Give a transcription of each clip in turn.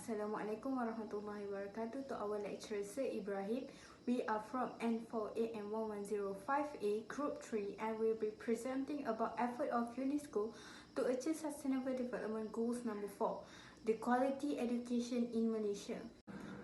Assalamualaikum warahmatullahi wabarakatuh. To our lecturer Sir Ibrahim, we are from N4A and 1105A Group 3 and we'll be presenting about effort of UNESCO to achieve Sustainable Development Goals number 4, the quality education in Malaysia.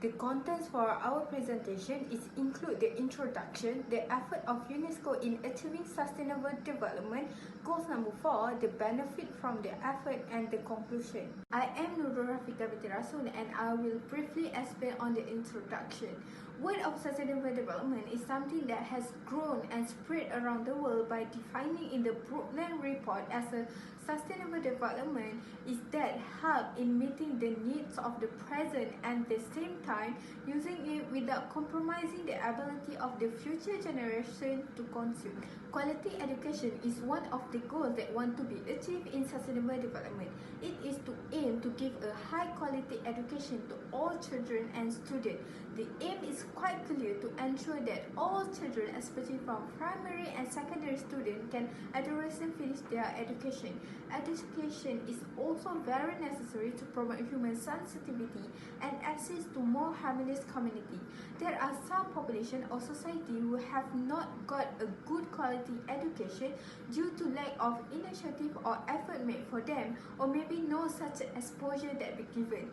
The contents for our presentation is include the introduction, the effort of UNESCO in achieving sustainable development, goals number 4, the benefit from the effort, and the conclusion. I am Nurul Rafiqah binti RASUL and I will briefly explain on the introduction. Word of sustainable development is something that has grown and spread around the world by defining in the Brundtland Report as a sustainable development is that help in meeting the needs of the present and at the same time using it without compromising the ability of the future generation to consume. Quality education is one of the goals that want to be achieved in sustainable development. It is to aim to give a high quality education to all children and students. The aim is quite clear to ensure that all children, especially from primary and secondary students, can adequately finish their education. Education is also very necessary to promote human sensitivity and access to more harmonious community. There are some population or society who have not got a good quality education due to lack of initiative or effort made for them, or maybe no such exposure that be given.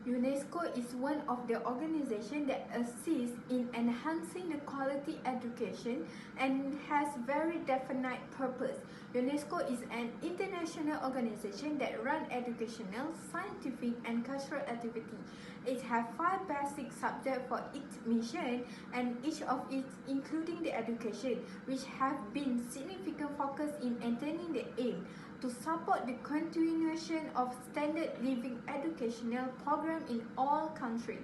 UNESCO is one of the organizations that assists in enhancing the quality education and has very definite purpose. UNESCO is an international organization that runs educational, scientific and cultural activity. It has 5 basic subjects for its mission and each of it including the education, which have been significant focus in attaining the aim to support the continuation of standard living educational program in all countries.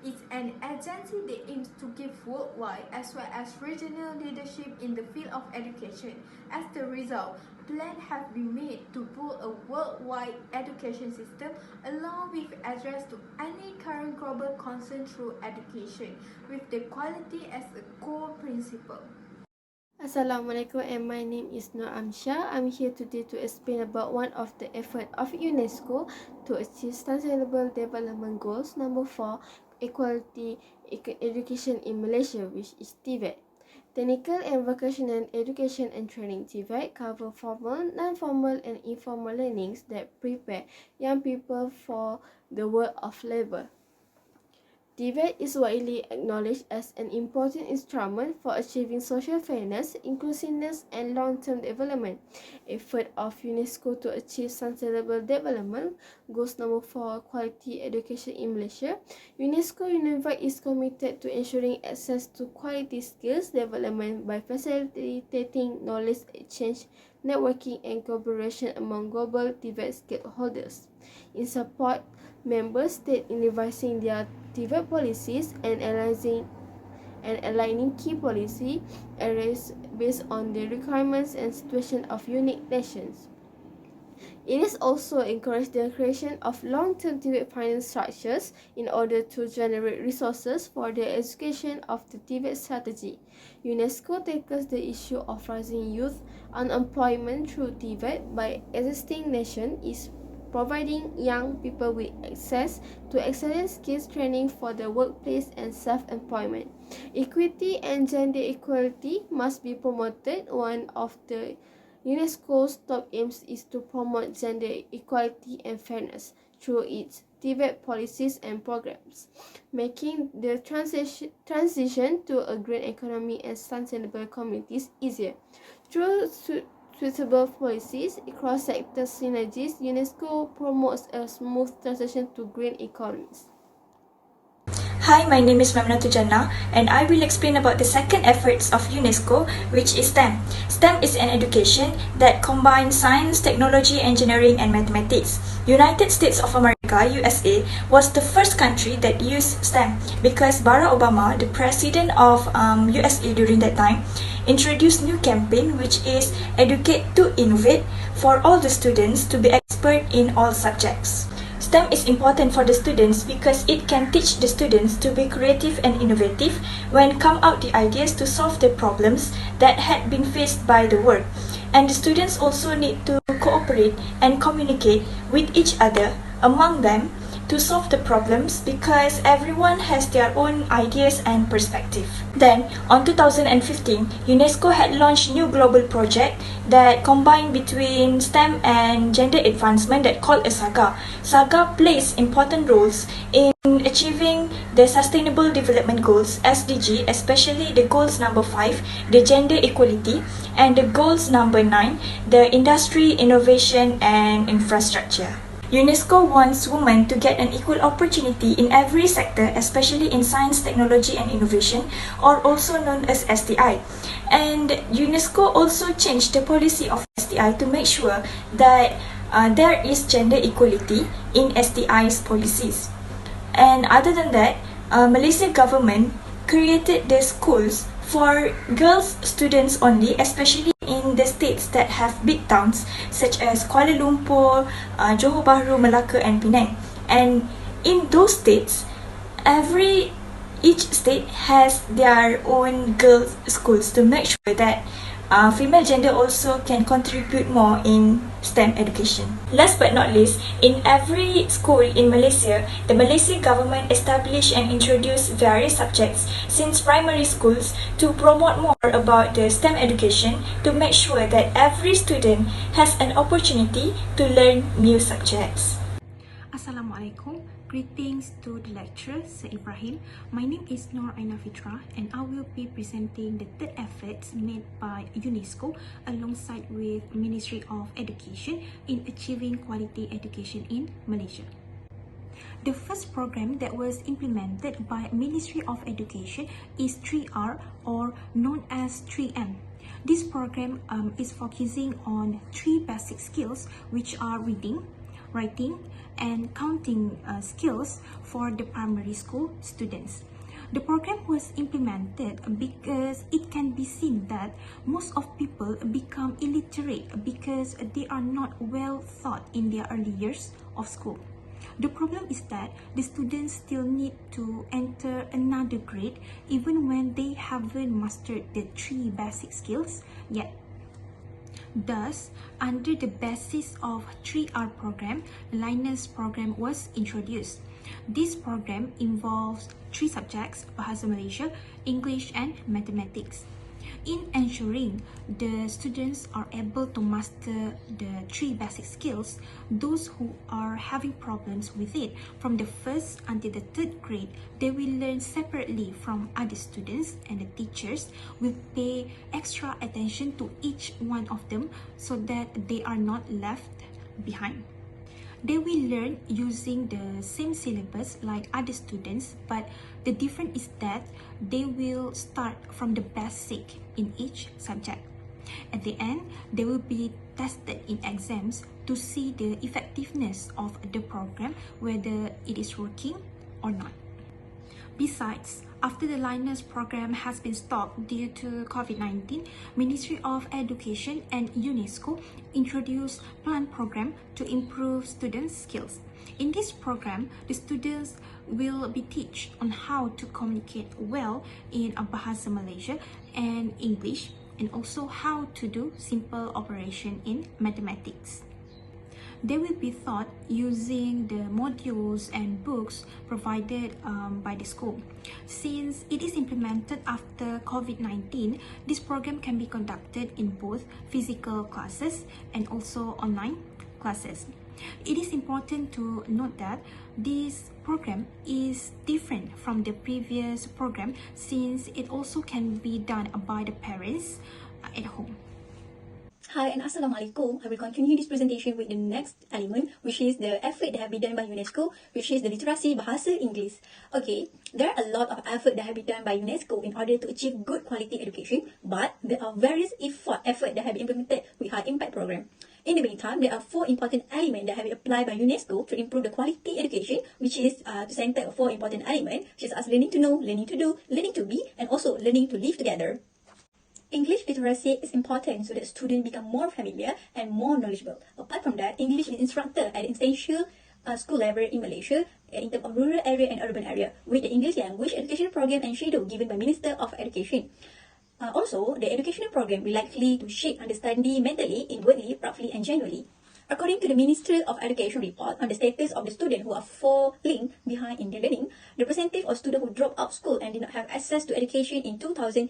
It's an agency that aims to give worldwide as well as regional leadership in the field of education. As the result, plans have been made to build a worldwide education system along with address to any current global concern through education, with the quality as a core principle. Assalamualaikum and my name is AMISHA. I'm here today to explain about one of the efforts of UNESCO to achieve Sustainable Development Goals number 4, Equality Education in Malaysia, which is TVET. Technical and Vocational Education and Training TVET cover formal, non-formal and informal learnings that prepare young people for the world of labor. TVET is widely acknowledged as an important instrument for achieving social fairness, inclusiveness, and long-term development. Effort of UNESCO to achieve sustainable development goals number 4, quality education in Malaysia. UNESCO is committed to ensuring access to quality skills development by facilitating knowledge exchange, networking, and cooperation among global TVET stakeholders. In support, member states in revising their TVET policies and aligning key policy areas based on the requirements and situation of unique nations. It is also encouraged the creation of long-term TVET finance structures in order to generate resources for the execution of the TVET strategy. UNESCO tackles the issue of rising youth unemployment through TVET by existing nation is providing young people with access to excellent skills training for the workplace and self-employment. Equity and gender equality must be promoted. One of the UNESCO's top aims is to promote gender equality and fairness through its TVET policies and programs, making the transition to a green economy and sustainable communities easier. Through suitable policies, cross-sector synergies, UNESCO promotes a smooth transition to green economies. Hi, my name is MAIMUNATUL JANNAH and I will explain about the second efforts of UNESCO, which is STEM. STEM is an education that combines science, technology, engineering and mathematics. United States of America, USA, was the first country that used STEM because Barack Obama, the president of USA during that time, introduced new campaign which is Educate to Innovate for all the students to be expert in all subjects. STEM is important for the students because it can teach the students to be creative and innovative when come out the ideas to solve the problems that had been faced by the world. And the students also need to cooperate and communicate with each other among them to to solve the problems because everyone has their own ideas and perspective. Then, on 2015, UNESCO had launched new global project that combined between STEM and gender advancement that called a SAGA. SAGA plays important roles in achieving the Sustainable Development Goals, SDG, especially the goals number 5, the gender equality, and the goals number 9, the industry, innovation, and infrastructure. UNESCO wants women to get an equal opportunity in every sector, especially in science, technology, and innovation, or also known as STI. And UNESCO also changed the policy of STI to make sure that there is gender equality in STI's policies. And other than that, Malaysia government created the schools for girls students only, especially in the states that have big towns such as Kuala Lumpur, Johor Bahru, Melaka, and Penang. And in those states, each state has their own girls' schools to make sure that female gender also can contribute more in STEM education. Last but not least, in every school in Malaysia, the Malaysian government established and introduced various subjects since primary schools to promote more about the STEM education to make sure that every student has an opportunity to learn new subjects. Assalamualaikum. Greetings to the lecturer, Sir Ibrahim. My name is Nurul FITRAH and I will be presenting the third efforts made by UNESCO alongside with Ministry of Education in achieving quality education in Malaysia. The first program that was implemented by Ministry of Education is 3R or known as 3M. This program is focusing on 3 basic skills which are reading, writing, and counting skills for the primary school students. The program was implemented because it can be seen that most of people become illiterate because they are not well taught in their early years of school. The problem is that the students still need to enter another grade even when they haven't mastered the 3 basic skills yet. Thus, under the basis of 3R program, Linus program was introduced. This program involves 3 subjects: Bahasa Malaysia, English, and Mathematics. In ensuring the students are able to master the 3 basic skills, those who are having problems with it from the 1st until the 3rd grade, they will learn separately from other students, and the teachers will pay extra attention to each one of them so that they are not left behind. They will learn using the same syllabus like other students, but the difference is that they will start from the basic in each subject. At the end, they will be tested in exams to see the effectiveness of the program, whether it is working or not. Besides, after the Linus program has been stopped due to COVID-19, Ministry of Education and UNESCO introduced PLAN program to improve students' skills. In this program, the students will be taught on how to communicate well in Bahasa Malaysia and English, and also how to do simple operation in mathematics. They will be taught using the modules and books provided by the school. Since it is implemented after COVID-19, this program can be conducted in both physical classes and also online classes. It is important to note that this program is different from the previous program since it also can be done by the parents at home. Hi and Assalamualaikum. I will continue this presentation with the next element, which is the effort that have been done by UNESCO, which is the literacy bahasa Inggeris. Okay, there are a lot of effort that have been done by UNESCO in order to achieve good quality education, but there are various effort that have been implemented with high impact program. In the meantime, there are 4 important elements that have been applied by UNESCO to improve the quality education, which is to center 4 important elements, which is us learning to know, learning to do, learning to be, and also learning to live together. English literacy is important so that students become more familiar and more knowledgeable. Apart from that, English is instructed at the essential school level in Malaysia in terms of rural area and urban area with the English language education program and schedule given by Minister of Education. Also, the educational program will likely to shape understanding mentally, inwardly, properly, and genuinely. According to the Ministry of Education report on the status of the students who are falling behind in their learning, the percentage of students who dropped out of school and did not have access to education in 2017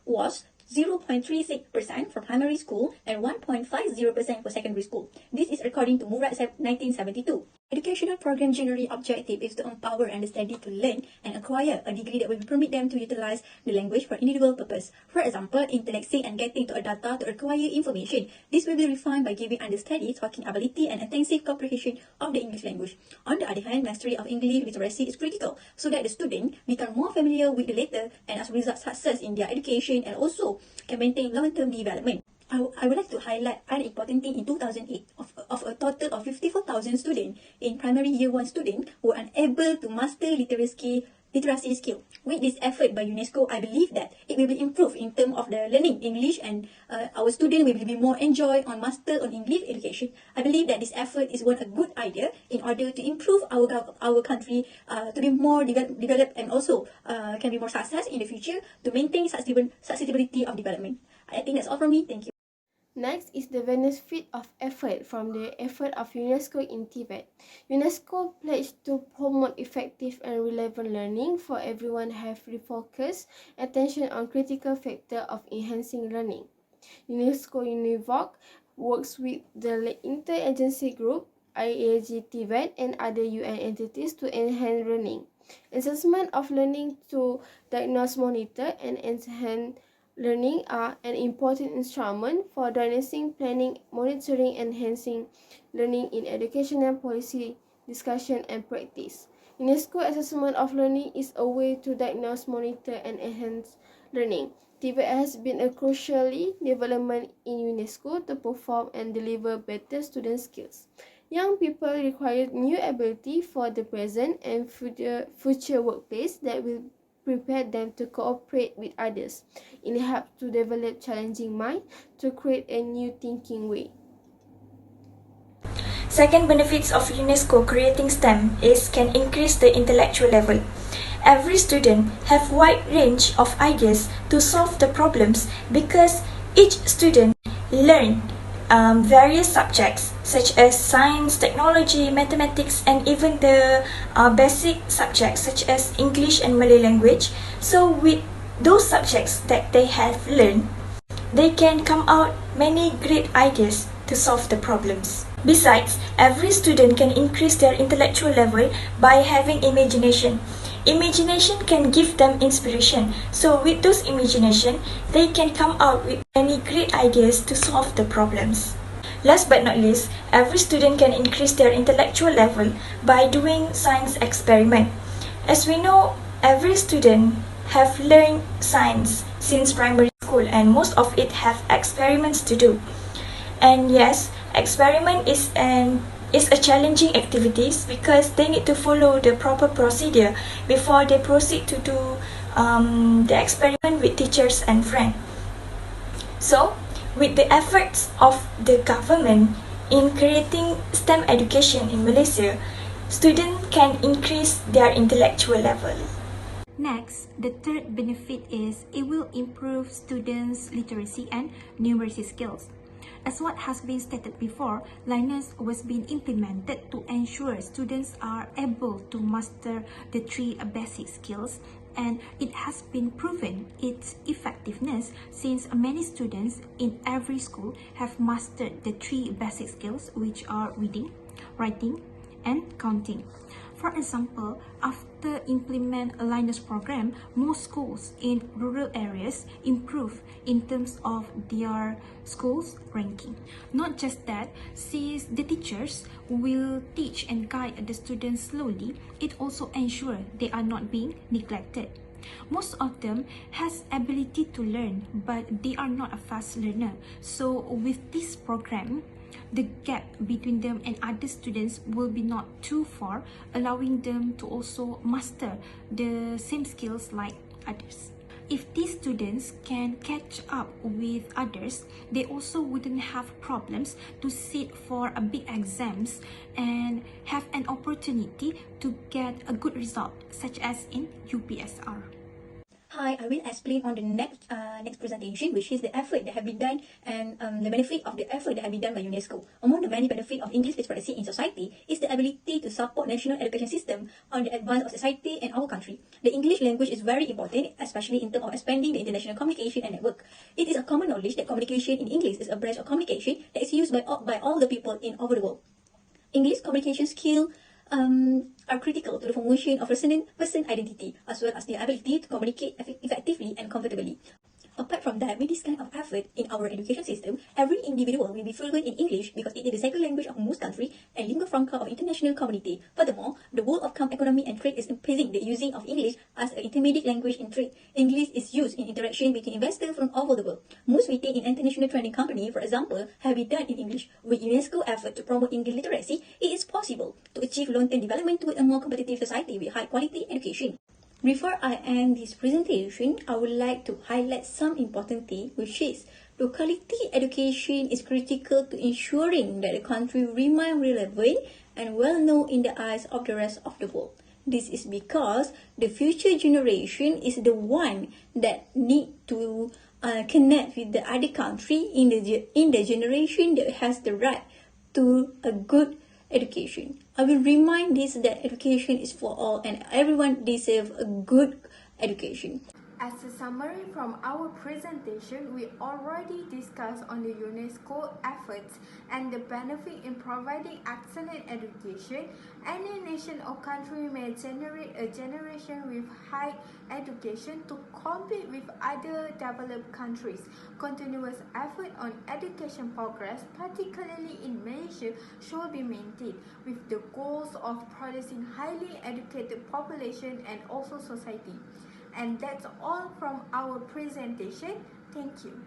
was 0.36% for primary school and 1.50% for secondary school. This is according to Murad 1972. Educational program generally objective is to empower and study to learn and acquire a degree that will permit them to utilize the language for individual purpose. For example, intellecting and getting to a data to acquire information. This will be refined by giving understudy, talking ability and intensive comprehension of the English language. On the other hand, mastery of English literacy is critical so that the student become more familiar with the latter and as a result success in their education and also can maintain long-term development. I would like to highlight an important thing in 2008 of a total of 54,000 students in primary year 1 students who are unable to master literacy skill. With this effort by UNESCO, I believe that it will be improved in terms of the learning English and our students will be more enjoy on master on English education. I believe that this effort is a good idea in order to improve our country to be more developed and also can be more success in the future to maintain sustainability of development. I think that's all from me. Thank you. Next is the benefit of effort from the effort of UNESCO in Tibet. UNESCO pledged to promote effective and relevant learning for everyone have refocused attention on critical factor of enhancing learning. UNESCO UNIVOC works with the Interagency Group, IAG Tibet and other UN entities to enhance learning. Assessment of learning to diagnose, monitor and enhance learning are an important instrument for diagnosing, planning, monitoring, and enhancing learning in educational policy, discussion, and practice. UNESCO assessment of learning is a way to diagnose, monitor, and enhance learning. Tibet has been a crucially development in UNESCO to perform and deliver better student skills. Young people require new ability for the present and future workplace that will prepare them to cooperate with others. It helps to develop challenging mind to create a new thinking way. Second benefits of UNESCO creating STEM is can increase the intellectual level. Every student have wide range of ideas to solve the problems because each student learn various subjects such as science, technology, mathematics, and even the basic subjects such as English and Malay language. So with those subjects that they have learned, they can come out many great ideas to solve the problems. Besides, every student can increase their intellectual level by having imagination. Imagination can give them inspiration. So with those imagination, they can come out with many great ideas to solve the problems. Last but not least, every student can increase their intellectual level by doing science experiment. As we know, every student have learned science since primary school and most of it have experiments to do. And yes, experiment is a challenging activities because they need to follow the proper procedure before they proceed to do the experiment with teachers and friends. So, with the efforts of the government in creating STEM education in Malaysia, students can increase their intellectual level. Next, the third benefit is it will improve students' literacy and numeracy skills. As what has been stated before, Linus was being implemented to ensure students are able to master the 3 basic skills, and it has been proven its effectiveness since many students in every school have mastered the 3 basic skills, which are reading, writing, and counting. For example, after implement a Linus program, most schools in rural areas improve in terms of their schools ranking. Not just that, since the teachers will teach and guide the students slowly, it also ensures they are not being neglected. Most of them has ability to learn, but they are not a fast learner. So with this program, the gap between them and other students will be not too far, allowing them to also master the same skills like others. If these students can catch up with others, they also wouldn't have problems to sit for a big exams and have an opportunity to get a good result, such as in UPSR. Hi, I will explain on the next presentation, which is the effort that have been done and the benefit of the effort that have been done by UNESCO. Among the many benefits of English literacy in society is the ability to support national education system on the advance of society and our country. The English language is very important, especially in terms of expanding the international communication and network. It is a common knowledge that communication in English is a branch of communication that is used by all the people in over the world. English communication skill are critical to the formation of person identity, as well as the ability to communicate effectively and comfortably. Apart from that, with this kind of effort in our education system, every individual will be fluent in English because it is the second language of most countries and lingua franca of international community. Furthermore, the world of economy and trade is increasing the using of English as an intermediate language in trade. English is used in interaction between investors from all over the world. Most meetings in international trading company, for example, have been done in English. With UNESCO effort to promote English literacy, it is possible to achieve long-term development toward a more competitive society with high-quality education. Before I end this presentation, I would like to highlight some important things, which is the quality education is critical to ensuring that the country remain relevant and well known in the eyes of the rest of the world. This is because the future generation is the one that need to connect with the other country in the generation that has the right to a good education. I will remind this that education is for all and everyone deserves a good education. As a summary from our presentation, we already discussed on the UNESCO efforts and the benefit in providing excellent education. Any nation or country may generate a generation with high education to compete with other developed countries. Continuous effort on education progress, particularly in Malaysia, should be maintained with the goals of producing highly educated population and also society. And that's all from our presentation. Thank you.